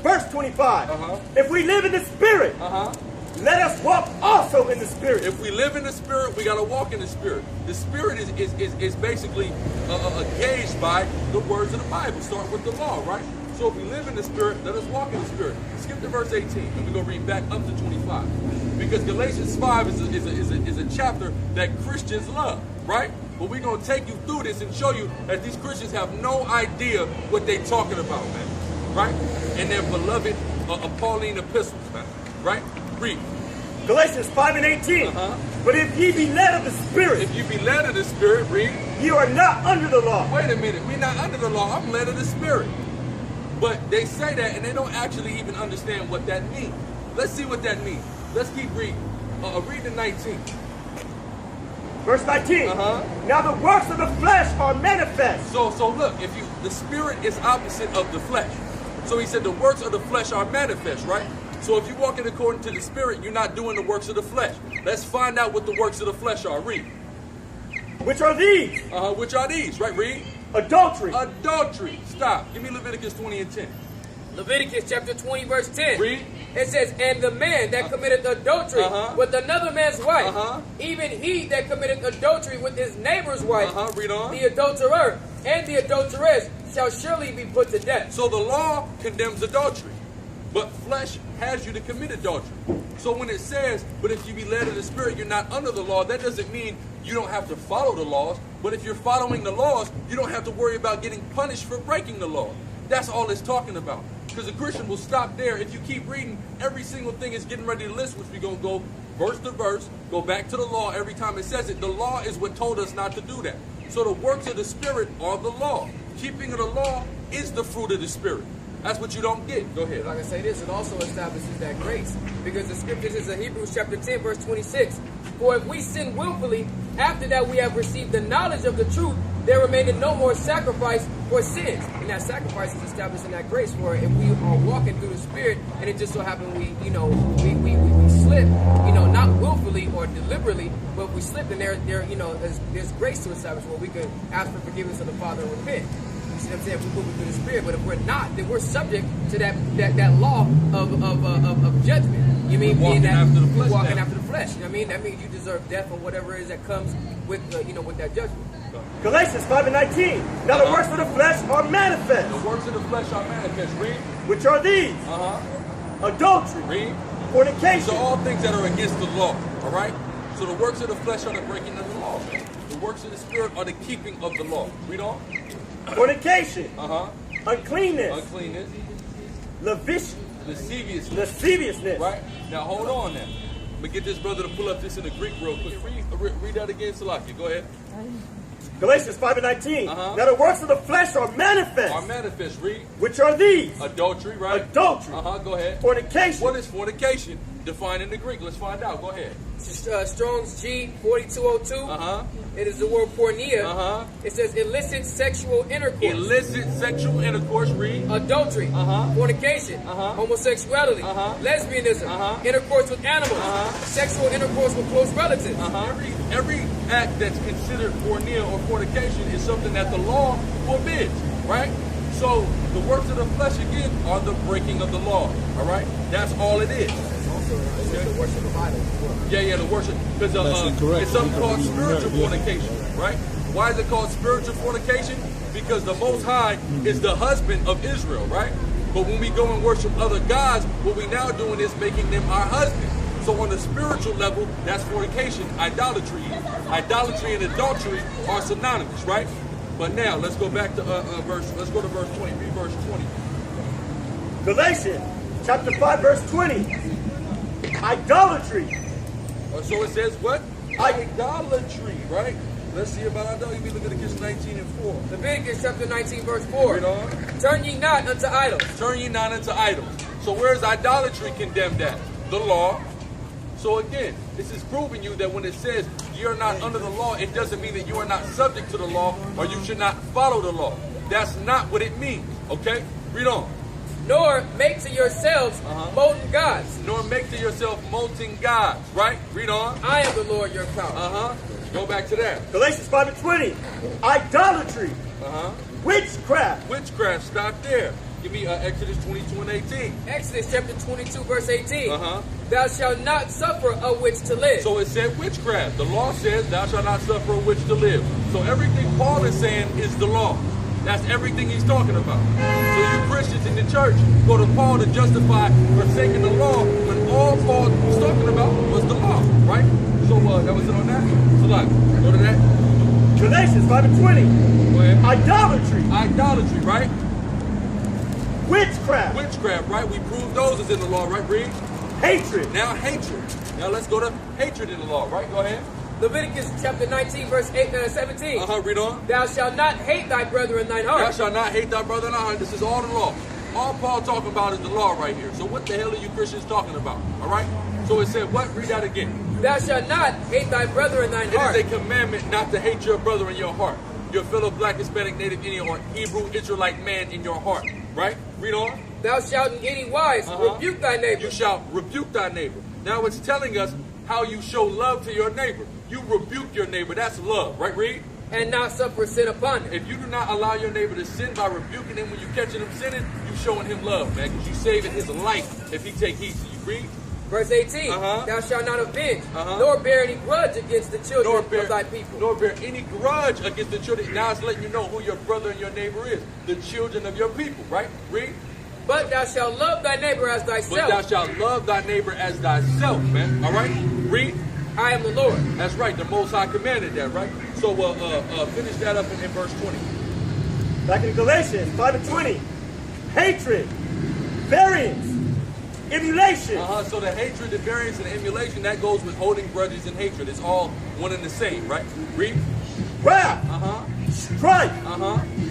Verse 25. If we live in the Spirit, let us walk also in the Spirit. If we live in the Spirit, we got to walk in the Spirit. The Spirit is basically gauged by the words of the Bible. Start with the law, right? So if we live in the Spirit, let us walk in the Spirit. Skip to verse 18, and we're going to read back up to 25. Because Galatians 5 is a chapter that Christians love, right? But we're going to take you through this and show you that these Christians have no idea what they're talking about, man. Right? In their beloved Pauline epistles, man. Right? Read. Galatians 5 and 18. But if ye be led of the Spirit. If you be led of the Spirit, read. You are not under the law. Wait a minute. We're not under the law. I'm led of the Spirit. But they say that and they don't actually even understand what that means. Let's see what that means. Let's keep reading. Read the 19. Verse 19. Now the works of the flesh are manifest. So look, the Spirit is opposite of the flesh. So he said the works of the flesh are manifest, right? So if you're walking according to the Spirit, you're not doing the works of the flesh. Let's find out what the works of the flesh are. Read. Which are these? Which are these, right? Read. Adultery. Adultery. Stop. Give me Leviticus 20 and 10. Leviticus chapter 20 verse 10. Read. It says, and the man that committeth adultery with another man's wife, even he that committeth adultery with his neighbor's wife, Read on. the adulterer and the adulteress shall surely be put to death. So the law condemns adultery, but flesh has you to commit adultery. So when it says, but if you be led of the Spirit, you're not under the law, that doesn't mean you don't have to follow the laws. But if you're following the laws, you don't have to worry about getting punished for breaking the law. That's all it's talking about. Because a Christian will stop there. If you keep reading, every single thing is getting ready to list, which we're going to go verse to verse, go back to the law every time it says it. The law is what told us not to do that. So the works of the Spirit are the law. Keeping of the law is the fruit of the Spirit. That's what you don't get. Go ahead. Like I say this, it also establishes that grace. Because the scriptures is in Hebrews chapter 10, verse 26. For if we sin willfully, after that we have received the knowledge of the truth, there remaineth no more sacrifice for sins. And that sacrifice is established in that grace. For if we are walking through the Spirit, and it just so happened we slip, not willfully or deliberately, but we slip, and there's grace to establish where we can ask for forgiveness of the Father and repent. You see what I'm saying? If we're moving through the Spirit, but if we're not, then we're subject to that law of judgment. You mean walking after the flesh? Walking after the flesh. You know what I mean? That means you deserve death or whatever it is that comes with with that judgment. Galatians 5 and 19. Now the works of the flesh are manifest. The works of the flesh are manifest. Read. Which are these? Adultery. Read. Fornication. So all things that are against the law. All right. So the works of the flesh are the breaking of the law. The works of the Spirit are the keeping of the law. Read on. Fornication. Uncleanness. Uncleanness. Lasciviousness. Right. Now hold on now. I'm gonna get this brother to pull up this in the Greek real quick. Read that again, Salaki. Go ahead. Galatians 5 and 19. Now the works of the flesh are manifest. Are manifest. Read. Which are these? Adultery, right? Adultery. Go ahead. Fornication. What is fornication? Defined in the Greek. Let's find out. Go ahead. Strong's G 4202. It is the word porneia. It says illicit sexual intercourse. Illicit sexual intercourse. Read. Adultery. Fornication. Homosexuality. Lesbianism. Intercourse with animals. Sexual intercourse with close relatives. Every act that's considered porneia or fornication is something that the law forbids. Right? So the works of the flesh again are the breaking of the law. All right? That's all it is. The worship of idols. Yeah, the worship. Because it's something called spiritual fornication, right? Why is it called spiritual fornication? Because the Most High is the husband of Israel, right? But when we go and worship other gods, what we now doing is making them our husband. So on the spiritual level, that's fornication, idolatry. Idolatry and adultery are synonymous, right? But now let's go back to Let's go to verse 20. Read verse 20. Galatians chapter 5, verse 20. Idolatry. So it says what? Idolatry, right? Let's see about idolatry. Look at Leviticus 19 and 4. Leviticus chapter 19, verse 4. Read on. Turn ye not unto idols. Turn ye not unto idols. So where is idolatry condemned at? The law. So again, this is proving you that when it says you're not under the law, it doesn't mean that you are not subject to the law or you should not follow the law. That's not what it means. Okay? Read on. Nor make to yourselves molten gods. Nor make to yourself molten gods. Right? Read on. I am the Lord your power. Go back to that. Galatians 5 and 20. Idolatry. Witchcraft. Witchcraft. Stop there. Give me Exodus 22 and 18. Exodus chapter 22, verse 18. Uh-huh. Thou shalt not suffer a witch to live. So it said witchcraft. The law says thou shalt not suffer a witch to live. So everything Paul is saying is the law. That's everything he's talking about. So you Christians in the church go to Paul to justify forsaking the law when all Paul was talking about was the law, right? So that was it on that. So like, go to that. Galatians 5 and 20. Go ahead. Idolatry. Idolatry, right? Witchcraft. Witchcraft, right? We proved those is in the law, right, Reed? Hatred. Now hatred. Now let's go to hatred in the law, right? Go ahead. Leviticus chapter 19, verse 8 and 17. Read on. Thou shalt not hate thy brother in thine heart. Thou shalt not hate thy brother in thy heart. This is all the law. All Paul talking about is the law right here. So what the hell are you Christians talking about? All right? So it said what? Read that again. Thou shalt not hate thy brother in thine heart. It is a commandment not to hate your brother in your heart. Your fellow black, Hispanic, Native Indian, or Hebrew Israelite man in your heart. Right? Read on. Thou shalt in any wise rebuke thy neighbor. You shall rebuke thy neighbor. Now it's telling us how you show love to your neighbor. You rebuke your neighbor. That's love. Right, Reed? And not suffer sin upon him. If you do not allow your neighbor to sin by rebuking him when you catching him sinning, you showing him love, man, because you saving his life if he take heed to you. Read. Verse 18, thou shalt not avenge, nor bear any grudge against the children of thy people. Nor bear any grudge against the children. Now it's letting you know who your brother and your neighbor is. The children of your people, right? Read. But thou shalt love thy neighbor as thyself. But thou shalt love thy neighbor as thyself, man. All right? Read. I am the Lord. That's right. The Most High commanded that, right? So finish that up in verse 20. Back in Galatians 5 and 20. Hatred, variance, emulation. So the hatred, the variance, and the emulation, that goes with holding grudges and hatred. It's all one and the same, right? Read. Wrath, strife,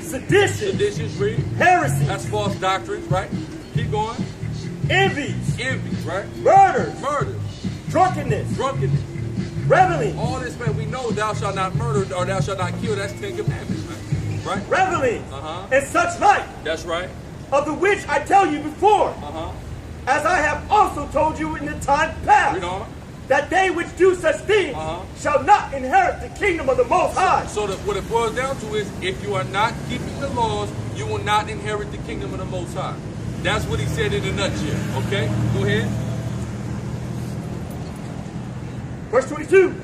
sedition, Seditious, read. heresy. That's false doctrines, right? Keep going. Envies, right? murders, drunkenness, reveling. All this, man, we know thou shalt not murder or thou shalt not kill. That's 10 commandments, man. Right? Reveling, and such like. That's right. Of the which I tell you before, as I have also told you in the time past, Read on. that they which do such things shall not inherit the kingdom of the Most High. So what it boils down to is, if you are not keeping the laws, you will not inherit the kingdom of the Most High. That's what he said in a nutshell. Okay? Go ahead. Verse 22.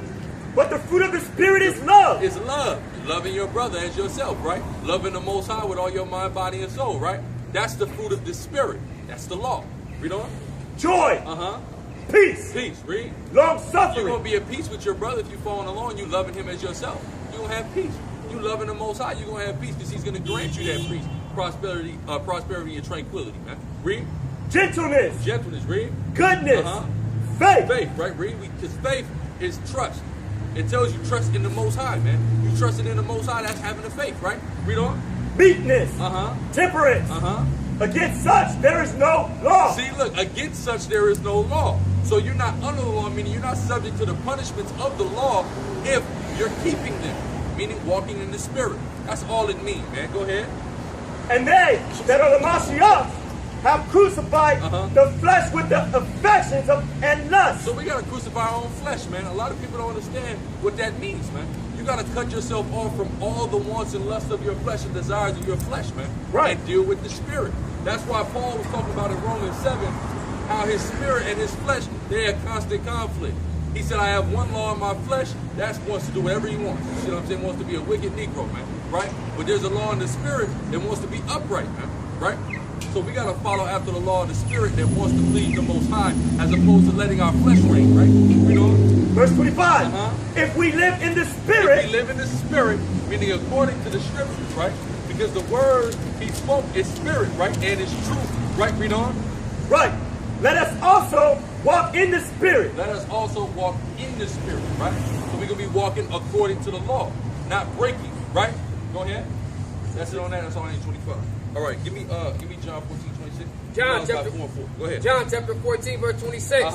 But the fruit of the Spirit is love. It's love. Loving your brother as yourself, right? Loving the Most High with all your mind, body, and soul, right? That's the fruit of the Spirit. That's the law. Read on. Joy. Peace. Peace. Read. Long suffering. You're going to be at peace with your brother if you're following along. You loving him as yourself. You're going to have peace. You loving the Most High, you're going to have peace because he's going to grant you that peace, prosperity and tranquility, man. Read. Gentleness. Gentleness. Read. Goodness. Faith. Faith, right? Read. Because faith is trust. It tells you trust in the Most High, man. You trusting in the Most High, that's having a faith, right? Read on. Meekness. Temperance. Against such there is no law. See, look, against such there is no law. So you're not under the law, meaning you're not subject to the punishments of the law if you're keeping them, meaning walking in the Spirit. That's all it means, man. Go ahead. And they that are the Mashiach have crucified the flesh with the affections and lusts. So we got to crucify our own flesh, man. A lot of people don't understand what that means, man. You got to cut yourself off from all the wants and lusts of your flesh and desires of your flesh, man. Right. And deal with the Spirit. That's why Paul was talking about in Romans 7, how his spirit and his flesh, they had constant conflict. He said, I have one law in my flesh, that wants to do whatever he wants. You see what I'm saying? Wants to be a wicked Negro, man. Right? But there's a law in the Spirit that wants to be upright, man. Right? So we got to follow after the law of the Spirit that wants to please the Most High, as opposed to letting our flesh reign, right? You know? Verse 25. If we live in the Spirit. If we live in the Spirit, meaning according to the Scriptures, right? Because the word he spoke is spirit, right? And it's truth, right? Read on. Right. Let us also walk in the Spirit. Let us also walk in the Spirit, right? So we're going to be walking according to the law, not breaking, right? Go ahead. That's it on that. That's on 825. All right. Give me John 14:26. John chapter 4. Go ahead. John chapter 14, verse 26.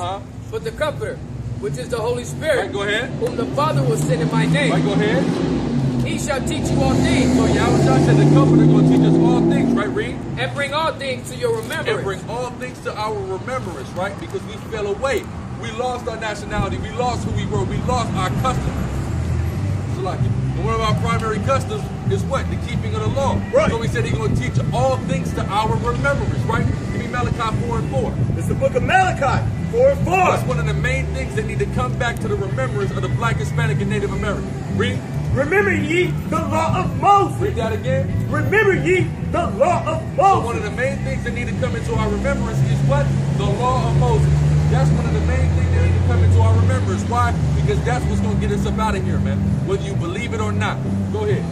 But the Comforter, which is the Holy Spirit, right, go ahead. Whom the Father will send in my name. Right, go ahead. He shall teach you all things. So Yahweh said the Comforter going to teach us all things, right? Read. And bring all things to your remembrance. And bring all things to our remembrance, right? Because we fell away. We lost our nationality. We lost who we were. We lost our customs. So like, one of our primary customs is what? The keeping of the law. Right. So he said he's going to teach all things to our remembrance, right? Give me Malachi 4 and 4. It's the book of Malachi 4 and 4. That's one of the main things that need to come back to the remembrance of the Black, Hispanic, and Native American. Read. Remember ye the law of Moses. Read that again. Remember ye the law of So Moses. one of the main things that need to come into our remembrance is what? The law of Moses. That's one of the main things that need to come into our remembrance. Why? Because that's what's going to get us up out of here, man. Whether you believe it or not. Go ahead.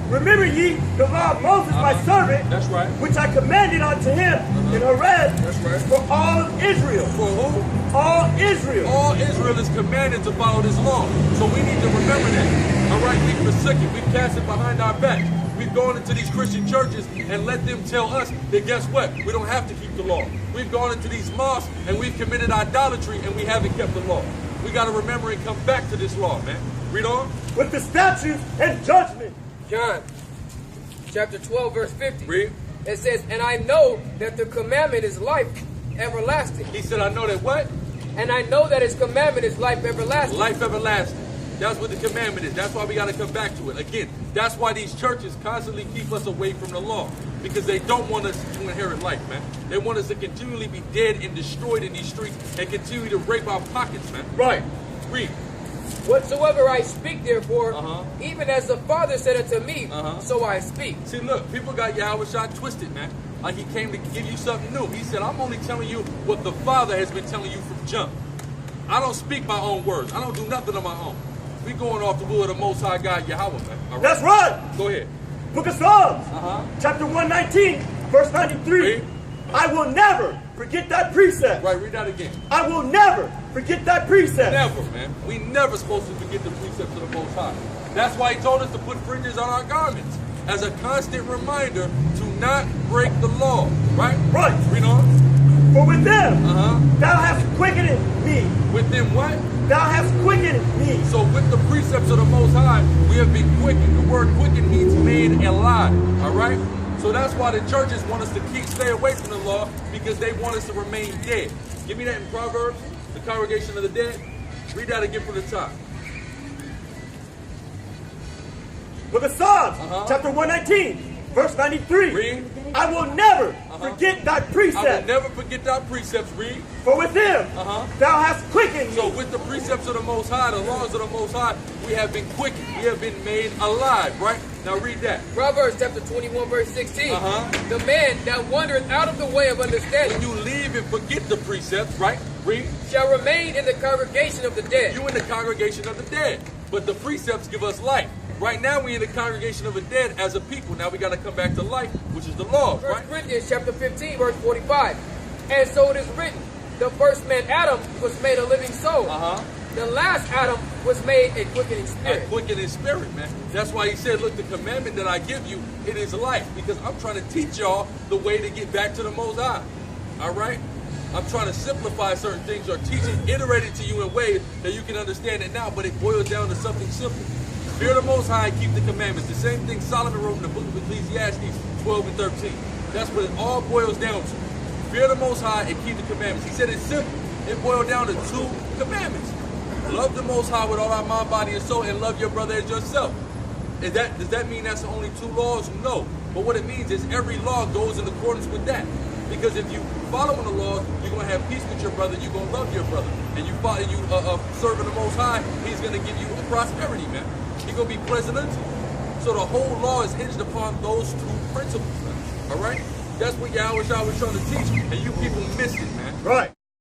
Remember ye the law of Moses, my servant, That's right. which I commanded unto him in Horeb That's right. for all of Israel. For who? All Israel. All Israel is commanded to follow this law. So we need to remember that. All right, we forsook it. We cast it behind our back. We've gone into these Christian churches and let them tell us that guess what? We don't have to keep the law. We've gone into these mosques and we've committed idolatry and we haven't kept the law. We got to remember and come back to this law, man. Read on. With the statutes and judgment. John, chapter 12, verse 50. Read. It says, and I know that the commandment is life everlasting. He said, I know that what? And I know that his commandment is life everlasting. Life everlasting. That's what the commandment is. That's why we got to come back to it. Again, that's why these churches constantly keep us away from the law. Because they don't want us to inherit life, man. They want us to continually be dead and destroyed in these streets and continue to rape our pockets, man. Right. Read. Whatsoever I speak, therefore, even as the Father said unto me, so I speak. See, look, people got Yahweh Shah twisted, man. Like he came to give you something new. He said, I'm only telling you what the Father has been telling you from jump. I don't speak my own words. I don't do nothing on my own. We going off the will of the Most High God, Yahweh, man. All right? That's right. Go ahead. Book of Psalms, chapter 119, verse 93. Read. I will never forget thy precept. Right, read that again. I will never forget thy precept. Never, man. We never supposed to forget the precepts of the Most High. That's why he told us to put fringes on our garments as a constant reminder to not break the law. Right? Right. Read on. For with them thou hast quickened me. With them what? Thou hast quickened me. So with the precepts of the Most High, we have been quickened. The word quickened means made alive. All right? So that's why the churches want us to stay away from the law, because they want us to remain dead. Give me that in Proverbs, the congregation of the dead. Read that again from the top. Book of Psalms, chapter 119, verse 93. Read. I will never forget thy I will precepts. never forget thy precepts. Read. For with them thou hast quickened me. So with the precepts of the Most High, the laws of the Most High, we have been quickened. We have been made alive, right? Now read that. Proverbs chapter 21, verse 16. The man that wandereth out of the way of understanding, When you leave and forget the precepts, right? Read. shall remain in the congregation of the dead. You in the congregation of the dead. But the precepts give us life. Right now we in the congregation of the dead as a people. Now we got to come back to life, which is the law, right? 1 Corinthians chapter 15, verse 45. And so it is written, the first man Adam was made a living soul. The last Adam was made a quickening A spirit. quickening spirit, man. That's why he said, look, the commandment that I give you, it is life. Because I'm trying to teach y'all the way to get back to the Most High. All right? I'm trying to simplify certain things or teach it, iterate it to you in ways that you can understand it now, but it boils down to something simple. Fear the Most High and keep the commandments. The same thing Solomon wrote in the book of Ecclesiastes 12 and 13. That's what it all boils down to. Fear the Most High and keep the commandments. He said it's simple. It boiled down to 2 commandments. Love the Most High with all our mind, body, and soul, and love your brother as yourself. Does that mean that's the only 2 laws? No. But what it means is every law goes in accordance with that. Because if you follow the laws, you're going to have peace with your brother, you're going to love your brother. And you serving the Most High, he's going to give you a prosperity, man. He's going to be pleasant unto you. So the whole law is hinged upon those 2 principles, man. All right? That's what Yahweh Shah was trying to teach, and you people missed it, man. Right.